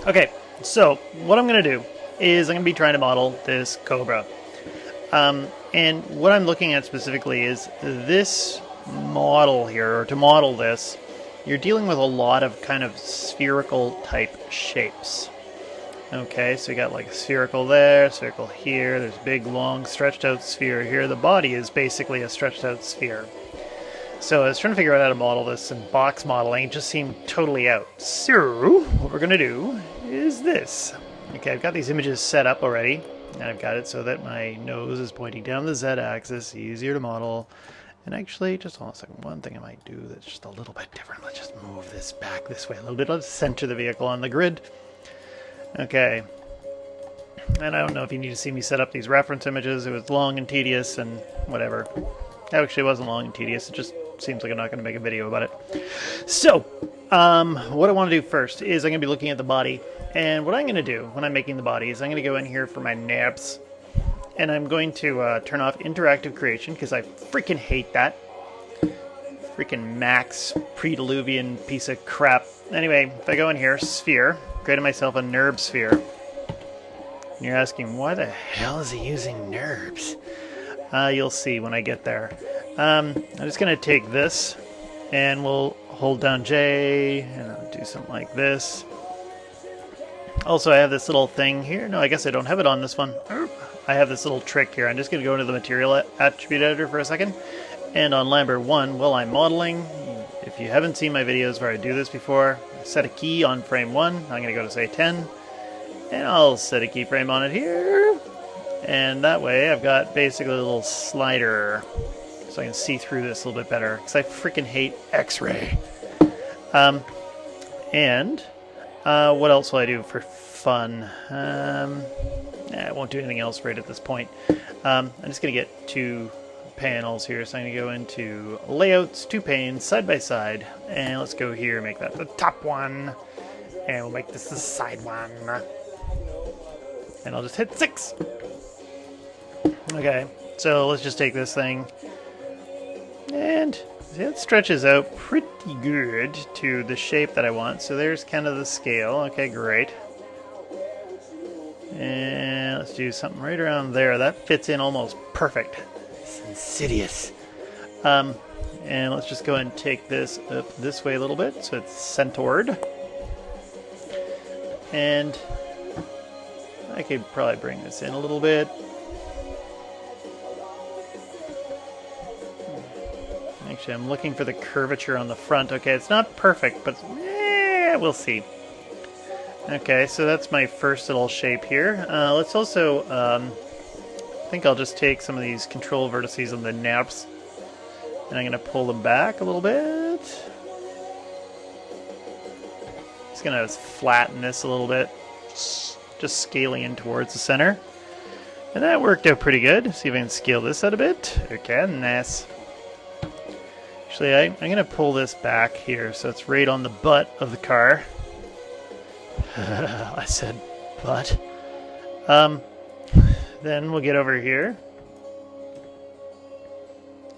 Okay, so what I'm going to do is I'm going to be trying to model this Cobra. And what I'm looking at specifically is this model here, or to model this, you're dealing with a lot of kind of spherical type shapes. Okay, so you got like a spherical there, spherical here, there's a big long stretched out sphere here. The body is basically a stretched out sphere. So I was trying to figure out how to model this, and box modeling just seemed totally out. So what we're going to do is this. Okay, I've got these images set up already, and I've got it so that my nose is pointing down the z-axis, easier to model. And actually, just hold on a second, one thing I might do that's just a little bit different. Let's just move this back this way a little bit. Let's center the vehicle on the grid. Okay. And I don't know if you need to see me set up these reference images. It was long and tedious and whatever. Actually, it wasn't long and tedious. It just seems like I'm not going to make a video about it. So, what I want to do first is I'm going to be looking at the body. And what I'm going to do when I'm making the body is I'm going to go in here for my nabs. And I'm going to turn off interactive creation because I freaking hate that. Freaking Max pre-diluvian piece of crap. Anyway, if I go in here, sphere, created myself a NURB sphere. And you're asking, why the hell is he using NURBs? You'll see when I get there. I'm just going to take this, and we'll hold down J, and I'll do something like this. Also, I have this little thing here. No, I guess I don't have it on this one. I have this little trick here. I'm just going to go into the material attribute editor for a second. And on Lambert 1, while I'm modeling, if you haven't seen my videos where I do this before, I set a key on frame 1. I'm going to go to say 10. And I'll set a keyframe on it here. And that way I've got basically a little slider. So I can see through this a little bit better. Because I freaking hate X-ray. What else will I do for fun? I won't do anything else right at this point. I'm just going to get 2 panels here. So I'm going to go into layouts, 2 panes, side by side. And let's go here and make that the top one. And we'll make this the side one. And I'll just hit 6. Okay, so let's just take this thing. And it stretches out pretty good to the shape that I want. So there's kind of the scale. Okay, great. And let's do something right around there. That fits in almost perfect. It's insidious. And let's just go ahead and take this up this way a little bit so it's centered. And I could probably bring this in a little bit. Actually, I'm looking for the curvature on the front. Okay, it's not perfect, but we'll see. Okay, so that's my first little shape here. Let's also, I think I'll just take some of these control vertices on the naps, and I'm going to pull them back a little bit. Just going to flatten this a little bit, just scaling in towards the center. And that worked out pretty good. See if I can scale this out a bit. Okay, nice. Actually, I'm going to pull this back here so it's right on the butt of the car. I said butt. Then we'll get over here.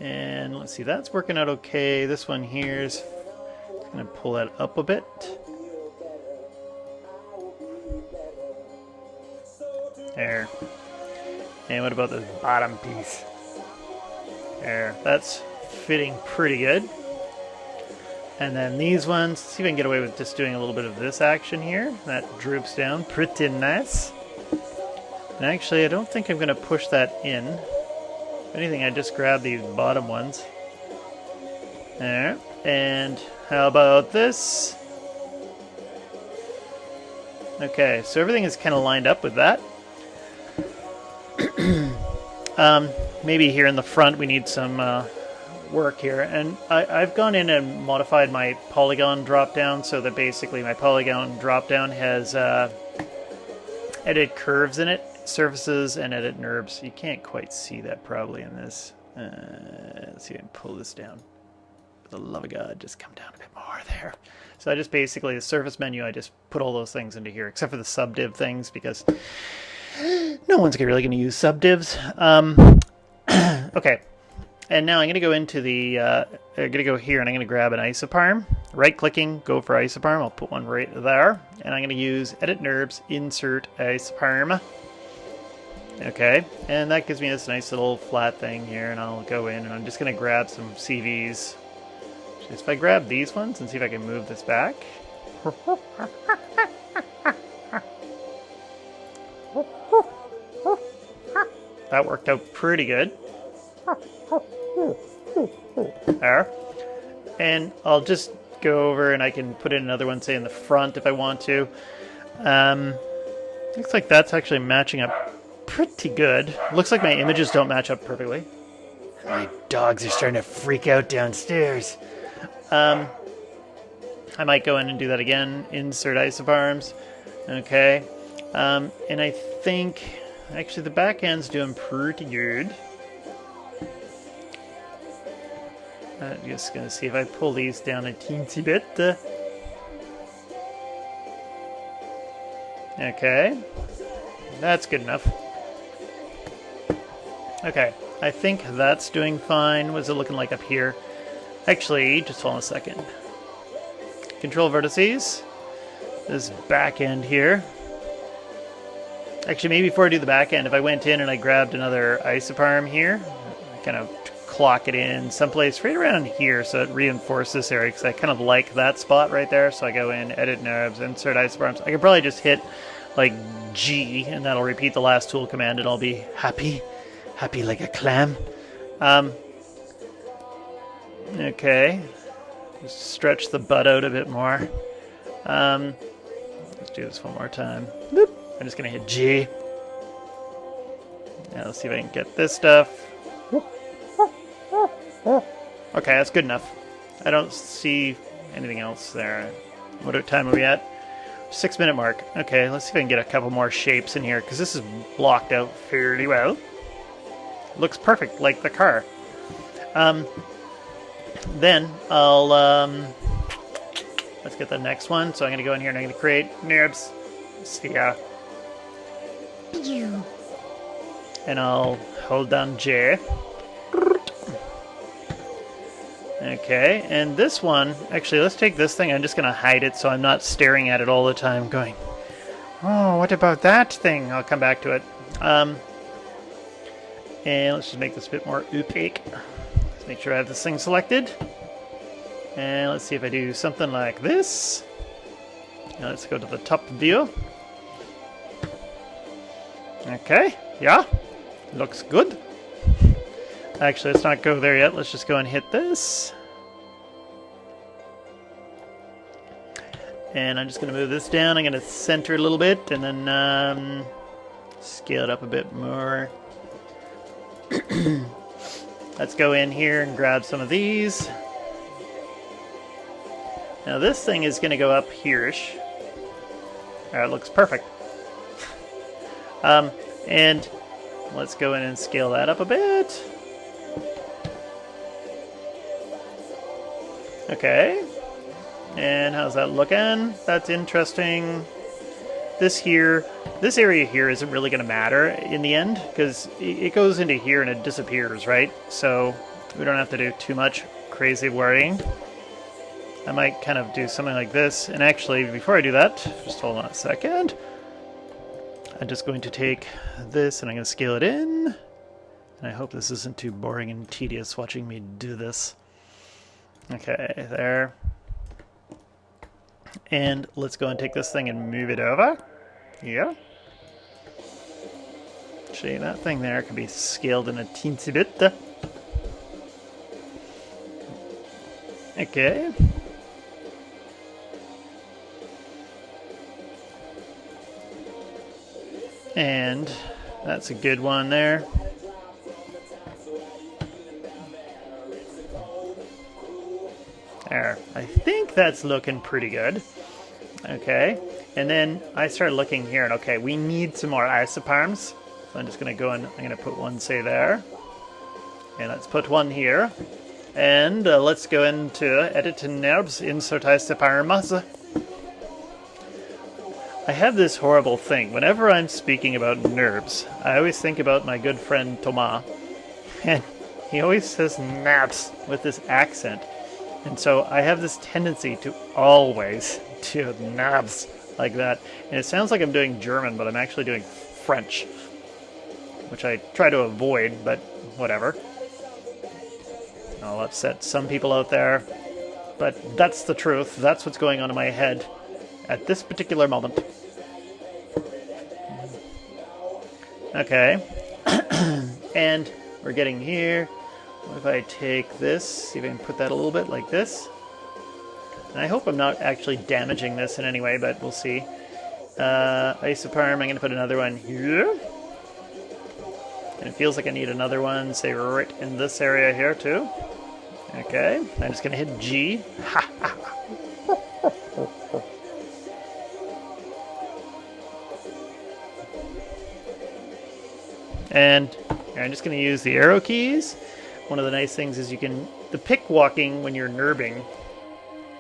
And let's see, that's working out okay. This one here is going to pull that up a bit. There. And what about this bottom piece? There. That's fitting pretty good. And then these ones, see if I can get away with just doing a little bit of this action here. That droops down pretty nice. And actually, I don't think I'm going to push that in. If anything, I just grab these bottom ones. There. And how about this? Okay, so everything is kind of lined up with that. Maybe here in the front we need some work here, and I've gone in and modified my polygon drop down so that basically my polygon drop down has edit curves in it, surfaces, and edit NURBs. You can't quite see that probably in this. Let's see if I can pull this down. For the love of God, just come down a bit more there. So I just basically, the surface menu, I just put all those things into here, except for the subdiv things, because no one's really going to use subdivs. Okay. And now I'm going to go into the, I'm going to go here and I'm going to grab an isoparm. right-clicking, go for isoparm. I'll put one right there. And I'm going to use Edit NURBS, Insert Isoparm. Okay, and that gives me this nice little flat thing here, and I'll go in and I'm just going to grab some CVs. Just if I grab these ones and see if I can move this back. That worked out pretty good. There. And I'll just go over and I can put in another one, say in the front if I want to. Looks like that's actually matching up pretty good. Looks like my images don't match up perfectly. My dogs are starting to freak out downstairs. I might go in and do that again. Insert isoparms. Okay. And I think actually the back end's doing pretty good. I'm just going to see if I pull these down a teensy bit. Okay. That's good enough. Okay, I think that's doing fine. What's it looking like up here? Actually, just hold on a second. Control vertices. This back end here. Actually, maybe before I do the back end, if I went in and I grabbed another isoparm here, I kind of clock it in someplace right around here so it reinforces this area because I kind of like that spot right there. So I go in, Edit NURBS, Insert Isoparms. I could probably just hit like G and that'll repeat the last tool command and I'll be happy. Happy like a clam. Okay. Just stretch the butt out a bit more. Let's do this one more time. Boop. I'm just going to hit G. Now let's see if I can get this stuff. Okay, that's good enough. I don't see anything else there. What time are we at? 6-minute mark. Okay, let's see if I can get a couple more shapes in here because this is blocked out fairly well. Looks perfect, like the car. Then I'll let's get the next one. So I'm going to go in here and I'm going to create NURBS. And I'll hold down J. Okay, and this one, actually, let's take this thing. I'm just going to hide it so I'm not staring at it all the time, going, "Oh, what about that thing?" I'll come back to it. And let's just make this a bit more opaque. Let's make sure I have this thing selected. And let's see if I do something like this. Now let's go to the top view. Okay, yeah, looks good. Actually, let's not go there yet. Let's just go and hit this. And I'm just going to move this down. I'm going to center it a little bit and then scale it up a bit more. Let's go in here and grab some of these. Now this thing is going to go up here-ish. It looks perfect. And let's go in and scale that up a bit. Okay. And how's that looking? That's interesting. This area here isn't really going to matter in the end because it goes into here and it disappears, right? So we don't have to do too much crazy worrying. I might kind of do something like this. And actually, before I do that, just hold on a second. I'm just going to take this and I'm going to scale it in. And I hope this isn't too boring and tedious watching me do this. Okay, there. And let's go and take this thing and move it over. Yeah. Actually, that thing there can be scaled in a teensy bit. Okay. And that's a good one there. There. I think that's looking pretty good. Okay. And then I started looking here, and okay, we need some more isoparms. So I'm just going to go and I'm going to put one, say, there. And let's put one here. And let's go into Edit NURBS, Insert Isoparms. I have this horrible thing. Whenever I'm speaking about NURBS, I always think about my good friend Thomas. And he always says NURBS with this accent. And so I have this tendency to always do knobs like that. And it sounds like I'm doing German, but I'm actually doing French, which I try to avoid, but whatever. I'll upset some people out there, but that's the truth. That's what's going on in my head at this particular moment. Okay. And we're getting here. What if I take this, see if I can put that a little bit like this? And I hope I'm not actually damaging this in any way, but we'll see. Isoparm, I'm going to put another one here. And it feels like I need another one, say right in this area here too. Okay, I'm just going to hit G. And I'm just going to use the arrow keys. One of the nice things is you can, the pick walking when you're nerbing,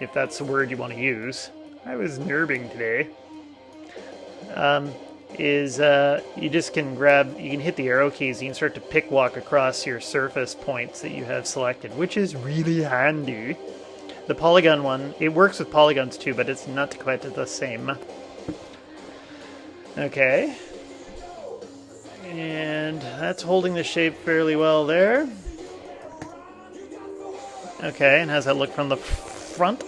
if that's the word you want to use. I was nerbing today. You just can grab, you can hit the arrow keys, you can start to pick walk across your surface points that you have selected, which is really handy. The polygon one, it works with polygons too, but it's not quite the same. Okay. And that's holding the shape fairly well there. Okay, and how's that look from the front?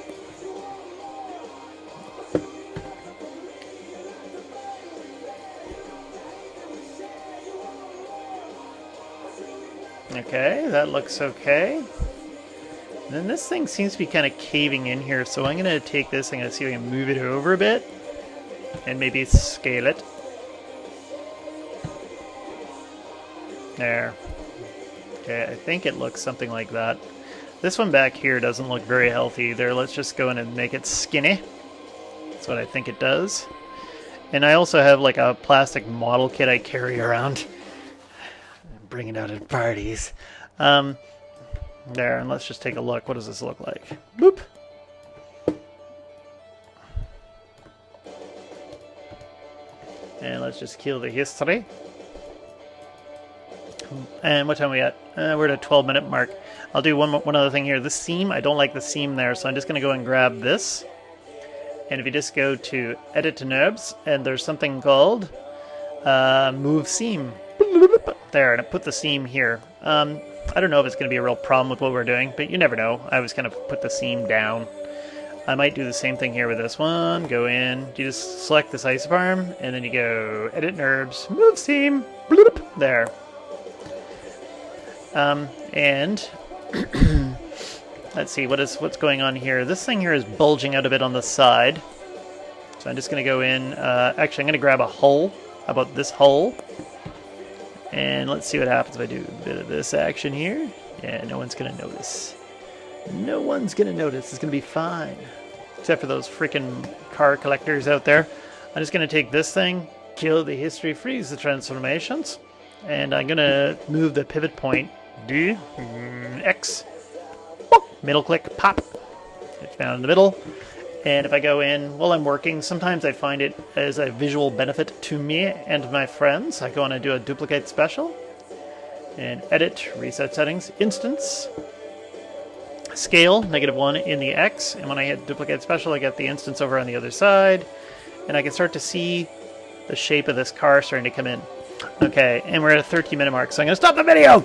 Okay, that looks okay. And then this thing seems to be kind of caving in here, so I'm going to take this, I'm going to see if I can move it over a bit, and maybe scale it. There. Okay, I think it looks something like that. This one back here doesn't look very healthy either. Let's just go in and make it skinny. That's what I think it does. And I also have like a plastic model kit I carry around. Bring it out at parties. There, and let's just take a look. What does this look like? Boop! And let's just kill the history. And what time are we at? We're at a 12-minute mark. I'll do one other thing here. The seam, I don't like the seam there, so I'm just going to go and grab this. And if you just go to Edit to Knobs, and there's something called Move Seam. There, and I put the seam here. I don't know if it's going to be a real problem with what we're doing, but you never know. I was going to put the seam down. I might do the same thing here with this one. Go in, you just select this isoparm, and then you go Edit Knobs, Move Seam, bloop, there. And let's see, what's going on here? This thing here is bulging out a bit on the side. So I'm just going to go in, actually I'm going to grab a hull, about this hull. And let's see what happens if I do a bit of this action here. Yeah, no one's going to notice. No one's going to notice. It's going to be fine. Except for those freaking car collectors out there. I'm just going to take this thing, kill the history, freeze the transformations. And I'm going to move the pivot point. D, X, middle click, pop. It's down in the middle. And if I go in while I'm working, sometimes I find it as a visual benefit to me and my friends. I go on and do a duplicate special. And edit, reset settings, instance. Scale, -1 in the X. And when I hit duplicate special, I get the instance over on the other side. And I can start to see the shape of this car starting to come in. Okay, and we're at a 13-minute mark, so I'm going to stop the video!